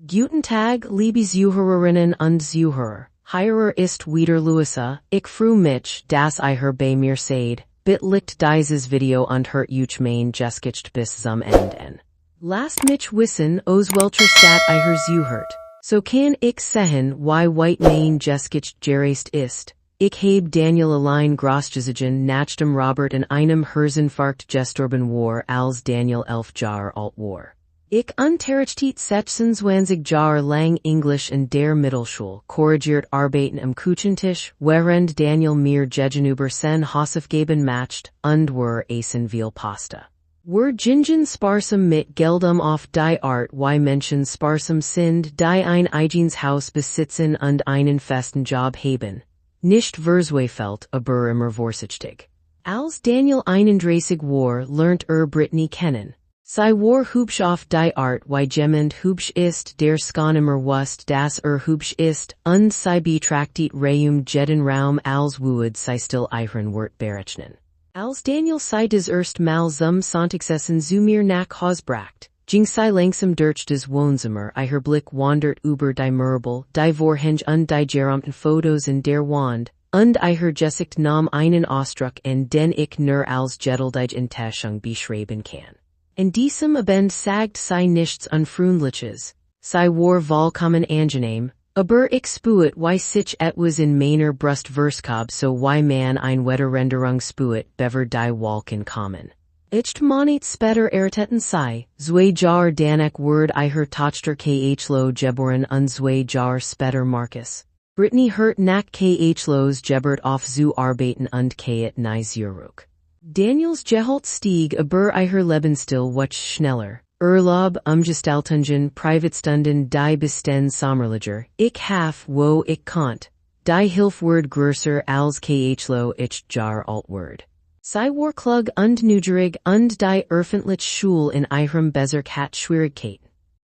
Guten Tag, liebe Zuhörerinnen und Zuhörer. Hier ist wieder Louisa. Ich freue mich, dass ihr bei mir seid. Licht dieses Video und hört euch mein Gesicht bis zum Ende. Lasst mich wissen, aus welcher Stadt ihr zuhört. So kann ich sehen, wie weit mein Gesicht gereist ist. Ich habe Daniel allein großgezogen nach dem Robert in einem Herzinfarkt gestorben war, als Daniel 11 Jahre alt war. Ich unterrichtet 26 Jahre lang Englisch in der Mittelschule, korrigiert Arbeiten am Küchentisch, während Daniel mir gegenüber sen Hausaufgaben macht, und wir essen viel Pasta. Wir gingen sparsam mit Geldum auf die Art wie Menschen sparsam sind, die ein eigenes Haus besitzen und einen festen Job haben. Nicht verzweifelt, aber immer vorsichtig. Als Daniel 31 war, lernt Brittany kennen. Sie war hübsch auf die Art wie jemand hübsch ist, der immer wusst, dass hübsch ist, und sie betrachtet jeden Raum als würde sie still ihren Wert berechnen. Als Daniel sie das erste Mal zum Sonntagsessen zu mir nach Haus bracht, ging sie langsam durch das Wohnzimmer, ihr Blick wandert über die Möbel, die Vorhänge und die gerahmten Fotos in der Wand, und ihr Gesicht nahm einen Ausdruck an, den ich nur als geduldige Enttäuschung beschreiben kann. In diesem Abend sagt sie nichts Unfreundliches. Sie war vollkommen angenehm, aber ich spürt wie sich etwas in meiner Brust verskab so wie man ein Wetteränderung spürt bever die Wolken kommen. Ich monat später erteten sie, 2 Jahre danach word ihr Tochter Khloes geboren und 2 Jahre später Marcus. Brittany hört nach Khloes Geburt auf zu arbeiten und geht nie zurück. Daniels Gehalt stieg aber ihr Lebensstil wuchs schneller. Urlaub, Umgestaltungen, Privatstunden, die besten Sommerliger, ich haf wo ich konnt. Die Hilf word größer als Khloes ich Jahr alt word. Sie war klug und neugierig und die öffentliche Schule in ihrem Bezirk hat Schwierigkeiten.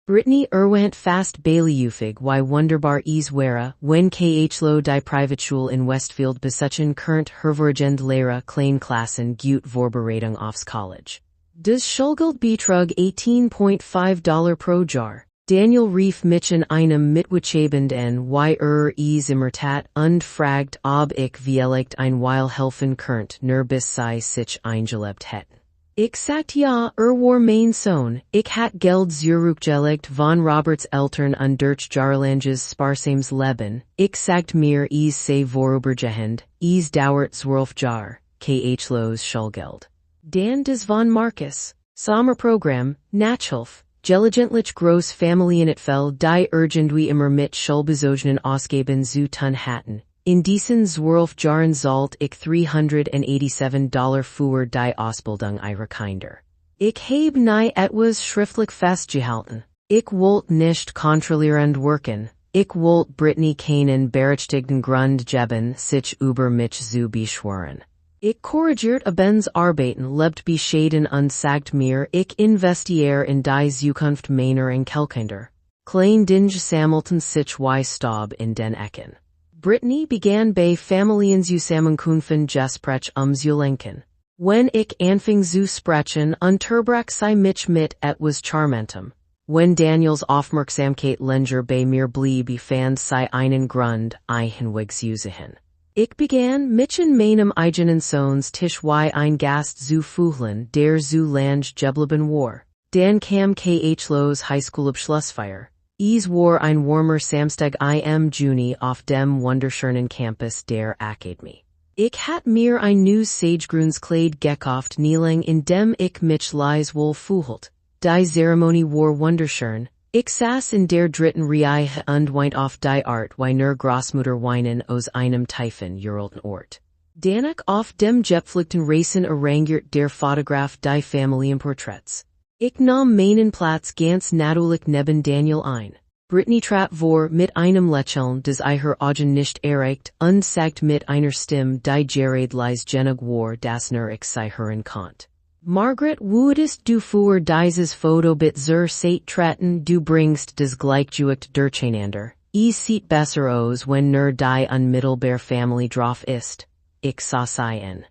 Brittany went fast beiliefig wie wunderbar es wäre, wenn Khloes die Privatschule in Westfield besuchen könnt hervorragend Lehrer kleine Klassen gut Vorbereitung aufs College. Das Schulgeld betrug $18.5 pro Jahr. Daniel rief mich in einem Mitwitschabend an, wie es immer tat, und fragt, ob ich vielleicht ein Weil helfen könnt, nur bis sie sich eingelebt hätten. Ich sagt ja, war mein Sohn, ich hat Geld zurückgelegt von Roberts Eltern und durch Jahrelanges sparsames Leben, ich sagt mir es sei vorübergehend, es dauert 12 Jahre, Khloes Schulgeld. Dan des von Marcus, Sommerprogramm, Nachhilfe, gelegentlich groß Familienetfel die irgendwie immer mit Schulbezogenen ausgeben zu tun hatten. In diesen 12 Jahren zahlt ich $387 für die Ausbildung ihrer Kinder. Ich habe nie etwas schriftlich festgehalten. Ich wollte nicht kontrollierend wirken. Ich wollte Brittany keinen berechtigten Grund geben, sich über mich zu beschweren. Ich korrigiert abends Arbeiten lebt bescheiden und sagt mir, ich investiere in die Zukunft meiner Enkelkinder. Klein Dinge sammelten sich wie Staub in den Ecken. Brittany begann bei Familienzusammenkunften Gespräch zu lenken. Wenn ich anfing zu sprechen, unterbrach sie mich mit etwas Charmantem. Wenn Daniels Aufmerksamkeit länger bei mir blieb, fand sie einen Grund, einweg zu sehen. Ich begann, mich in meinem eigenen Sohns Tisch wie ein Gast zu fühlen, der zu lang geblieben war. Dann kam Khloes Highschool-Abschlussfeier. Es war ein warmer Samstag im Juni auf dem wunderschönen Campus der Akademie. Ich hat mir ein neues Sagegrünes Kleid gekauft niedling in dem ich mich leise wohl fühlt. Die Zeremonie war wunderschön. Ich saß in der dritten Reihe und weint auf die Art wie nur Großmutter weinen aus einem tiefen uralten Ort. Danach auf dem gepflegten Racen arrangiert der Fotograf die Familienporträts. Ich nahm meinen Platz ganz natürlich neben Daniel ein. Brittany trat vor mit einem Lächeln, das ihr Augen nicht erreicht, und sagt mit einer Stimme, die gerade leise genug war, dass nur ich sie hören konnt. Margaret, würdest du für dieses Foto bitte treten, du bringst das Gleichgewicht durcheinander. Es sieht besser aus, wenn nur die unmittelbare Familie drauf ist. Ich sah sie an.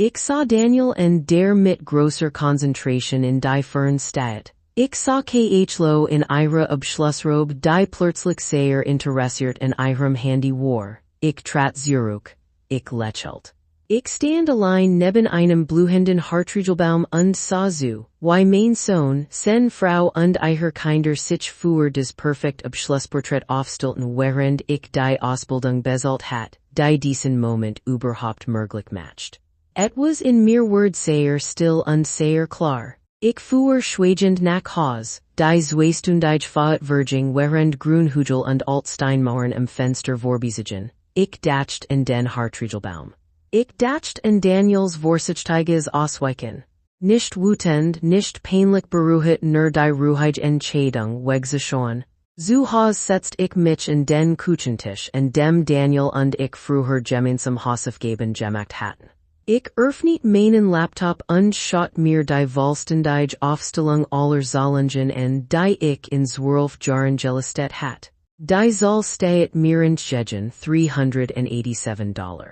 Ich sah Daniel und der mit großer Konzentration in die Fern steht. Ich sah Khlo in ihre Abschlussrobe die plötzlich sehr interessiert in ihrem Handy war. Ich trat zurück. Ich lächelte. Ich stand allein neben einem blühenden Hartrigelbaum und sah zu, wie mein Sohn, seine Frau und ihr Kinder sich für das perfekt Abschlussporträt aufstellten während ich die Ausbildung bezahlt hat, die diesen Moment überhaupt möglich macht. Etwas in mir wurde sehr still und sehr klar. Ich fuhr schweigend nach Haus, die zweistundige Fahrtverging während Grünhügel und Altsteinmauern im Fenster vorbeisigen. Ich dacht in den Hartrigelbaum. Ich dacht in Daniels vorsichtiges Ausweichen. Nicht wütend, nicht peinlich beruhigt nur die ruhige Entscheidung wegzuschauen. Zu Haus setzt ich mich in den Küchentisch, in dem Daniel und ich früher gemeinsam Hausaufgaben gemacht hatten. Ich öffnet meinen Laptop und schaut mir die vollständige Aufstellung aller Zahlungen an, die ich in 12 Jahren gelistet hat. Die Zahl steht mir entgegen $387.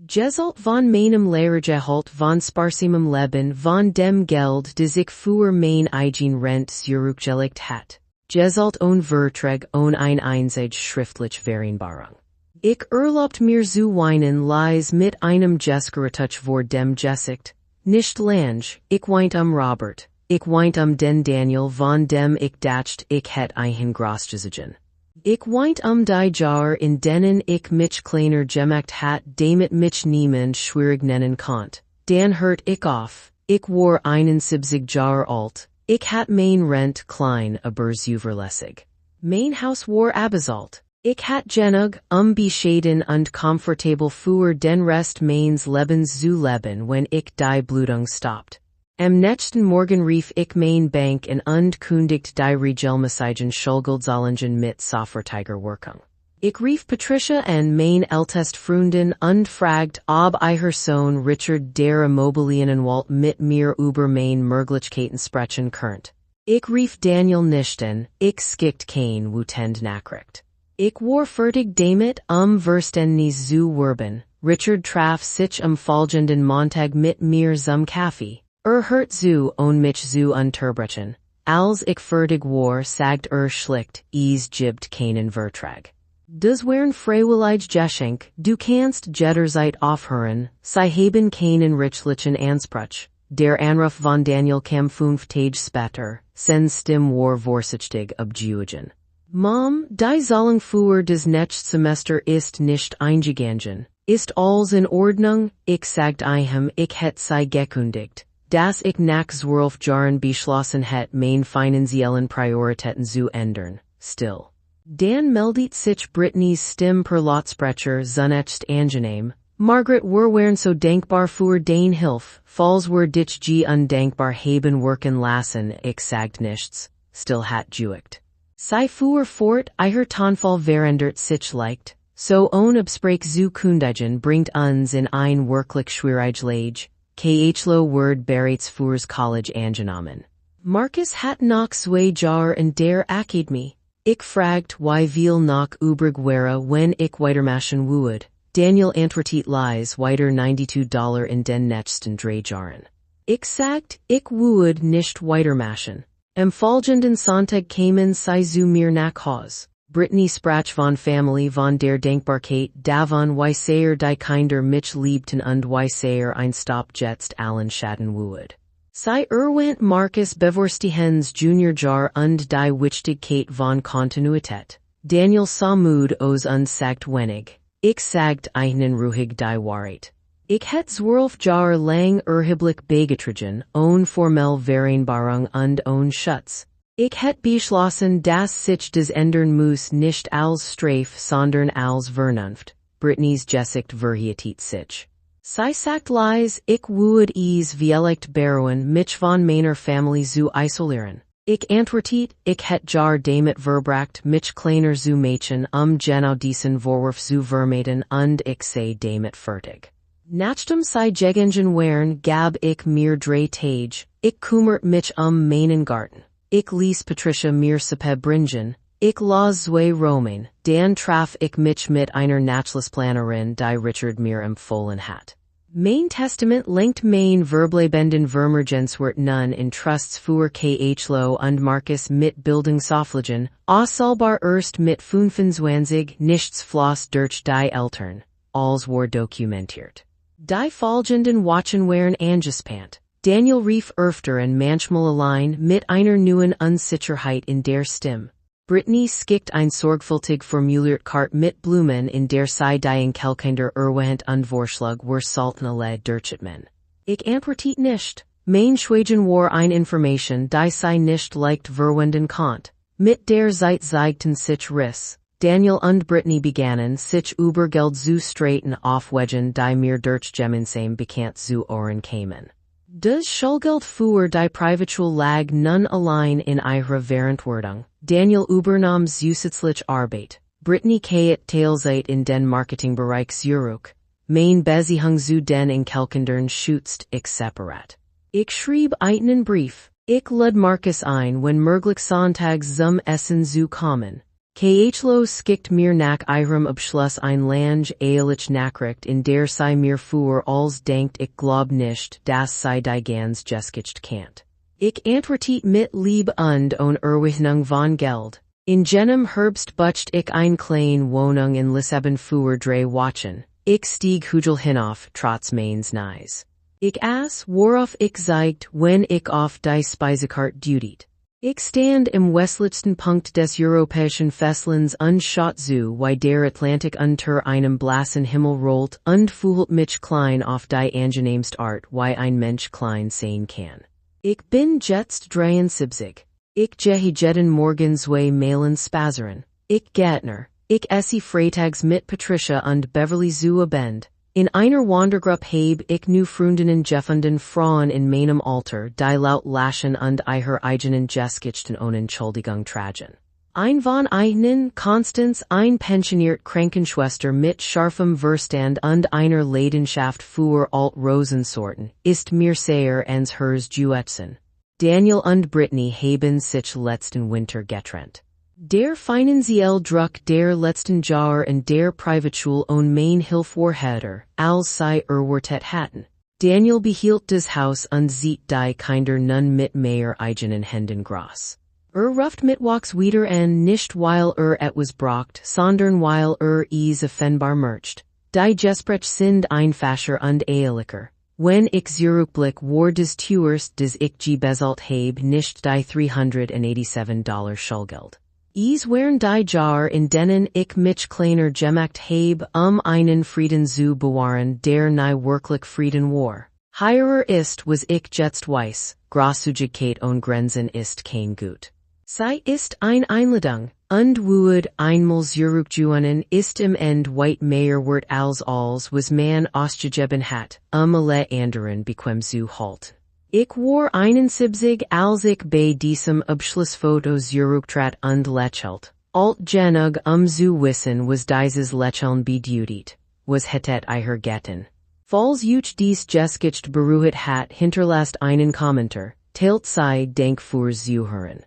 Gezalt von meinem Lehrergehalt von sparsamem Leben von dem Geld, das ich für mein eigen Rent zurückgelegt hat. Gezalt ohne Vertrag ohne einzige schriftliche Vereinbarung. Ich erlaubt mir zu weinen leise mit einem Gespräch vor dem Gesicht. Nicht lang, ich weint Robert. Ich weint den Daniel von dem ich dacht ich het ein großgesigen. Ich weint die Jahre in denen ich mich kleiner gemacht hat damit mich niemand schwierig nennen konnt. Dan hört ich auf. Ich war 71 Jahre alt. Ich hat mein Rent klein aber zuverlässig. Mein Haus war abezahlt. Ich hat genug, bescheiden und komfortabel für den Rest meines Lebens zu leben, wenn ich die Blutung stoppt. Am nächsten Morgen rief ich mein Bank an und kündigt die regelmäßigen Schulgeldzahlungen mit sofortiger Wirkung. Ich rief Patricia an mein ältest Freundin und fragt, ob ihr Sohn Richard der Immobilienanwalt mit mir über mein Möglichkeiten sprechen könnt. Ich rief Daniel nicht an, ich skickt kein wütend Nachricht. Ich war fertig damit, Verständnis zu werben. Richard traf sich folgenden Montag mit mir zum Kaffee. Hört zu mich zu unterbrechen. Als ich fertig war, sagt schlicht, es gibt keinen Vertrag. Das waren freiwillig Geschenk, du kannst jederzeit aufhören, sie haben keinen rechtlichen Anspruch. Der Anruf von Daniel kam 5 Tage später, sen Stimme war vorsichtig abgewichen. Mom, die Zahlung für das nächste Semester ist nicht eingegangen. Ist alles in Ordnung? Ich sagt ihm, ich het sei gekündigt. Dass ich nach 12 Jahren beschlossen het mein finanziellen Prioritäten zu ändern. Still. Dan meldet sich Brittany's Stimme per Lautsprecher zunächst angenehm. Margaret waren so dankbar für den Hilf, falls dich undankbar haben wirken lassen, ich sagt nichts. Still hat juicht. Sei fuhr fort, ihr Tonfall verändert sich leicht, so ohne Absprach zu kündigen bringt uns in ein wirklich schwierig Lage. Khlo word bereits fürs College angenommen. Marcus hat noch 2 Jahre in der Akademie. Ich fragt, wie viel noch übrig wäre, wenn ich weitermachen würde. Daniel antwortet leise weiter $92 in den nächsten 3 Jahren. Ich sagt, ich würde nicht weitermachen. Am folgenden Sonntag kamen sie zu mir nach Haus. Brittany sprach von Family von der Dankbarkeit davon wie sehr die Kinder mich liebten und wie sehr ein Stopp jetzt allen schaden würde. Sie erwähnt Marcus Bevorstehens Junior Jahr und die Wichtigkeit von Kontinuität. Daniel sah müde aus und sagt wenig. Ich sagt ihnen ruhig die Wahrheit. Ich het 12 Jahre lang erheblich beigetragen, ohne formelle Vereinbarung und ohne Schutz. Ich het beschlossen, dass sich das ändern muss nicht als Strafe, sondern als Vernunft. Brittany's Gesicht verhietet sich. Sie sagt leise, ich würde es vielleicht bereuen, mich von meiner Familie zu isolieren. Ich antwortet, ich het jar damit verbracht, mich kleiner zu machen, genau diesen Vorwurf zu vermeiden und ich sei damit fertig. Nachdem sie gegangen waren, gab ich mir 3 Tage, ich kümmert mich meinen Garten. Ich ließ Patricia mir Suppe bringen, ich las 2 Roman, dann traf ich mich mit einer Nachlassplanerin, die Richard mir empfohlen hat. Main Testament linked main verblebenden vermergenswort nun in trusts für Khlo und Markus mit Bildungsauflagen, außelbar erst mit 25 nichts floss durch die Eltern, als war dokumentiert. Die folgenden Wochen waren angespannt. Daniel rief öfter und manchmal allein mit einer neuen Unsicherheit in der Stimme. Brittany skickt ein sorgfältig formuliert Kart mit Blumen in der sie die Enkelkinder erwähnt und Vorschlag war sollten alle durchgesetzt. Ich antwortet nicht. Mein Schweigen war ein Information die sie nicht leicht verwenden konnte. Mit der Zeit zeigten sich Riss. Daniel und Brittany begannen sich über Geld zu streiten aufwegen die mir durch gemeinsam bekannt zu Ohren kamen. Das Schulgeld für die Privatschule lag nun allein in ihrer Verantwortung. Daniel übernahm zusätzliche Arbeit. Brittany kayet Teilzeit in den Marketingbereich zurück. Mein Beziehung zu den Enkelkindern schützt ich separat. Ich schrieb einen Brief. Ich lud Markus ein, wenn möglich sonntags zum Essen zu kommen. Khlo skickt mir nach ihrem Abschluss ein lange ehrliche Nachricht in der sie mir für als denkt ich glaub nicht, dass sie die ganz geschicht kennt. Ich antwortet mit Liebe und ohne Erwähnung von Geld. In jenem Herbst bucht ich ein kleine Wohnung in Lissabon für 3 Wochen. Ich stieg Hügel hinauf, trotz meines Neis. Ich aß, worauf ich zeigt, wenn ich auf die Speisekarte dutet. Ich stand im westlichsten Punkt des europäischen Festlands und schaut zu, wie der Atlantik unter einem blassen Himmel rollt und fühlt mich klein auf die angenehmste Art, wie ein Mensch klein sein kann. Ich bin jetzt 73. Ich gehe jeden Morgen zwei Meilen spazieren. Ich Gärtner. Ich esse freitags mit Patricia und Beverly zu Abend. In einer Wandergruppe habe ich nu Freundinnen gefunden Frauen in meinem Alter, die laut lachen und ihre eigenen Geschichten ohne Entschuldigung tragen. Ein von ihnen, Constance, ein pensioniert Krankenschwester mit scharfem Verstand und einer Leidenschaft für Alt-Rosensorten, ist mir sehr ans Herz gewachsen. Daniel und Brittany haben sich letzten Winter getrennt. Der finanzielle Druck der letzten Jahre und der Privatschule ohne mein Hilfsvorräder, als sie erwartet hatten. Daniel behielt das Haus und sieht die Kinder nun mit mehr eigenen Händen groß. Ruft Mittwochs wieder an, nicht weil etwas braucht, sondern weil es offenbar merkt. Die Gespräche sind einfacher und ehrlicher. Wenn ich zurückblick war des Tours des ich bezahlt habe nicht die $387 Schulgeld. Es waren die Jahre in denen ich mich kleiner gemacht habe, einen Frieden zu bewahren, der nie wirklich Frieden war. Hier ist, was ich jetzt weiß, Großzügigkeit ohne Grenzen ist kein Gut. Sie ist eine Einladung, und would einmal zurückgehen ist im End weit mehr wert als was man ausgegeben hat, alle anderen bequem zu halten. Ich war 71 als ich bei diesem Abschlussfoto zurücktrat und lächelt. Alt genug zu wissen was dieses Lächeln bedeutet, was hättet ihr getan. Falls euch dies Geschichte beruhigt hat hinterlasst einen Kommentar, teilt sie Dank fürs Zuhören.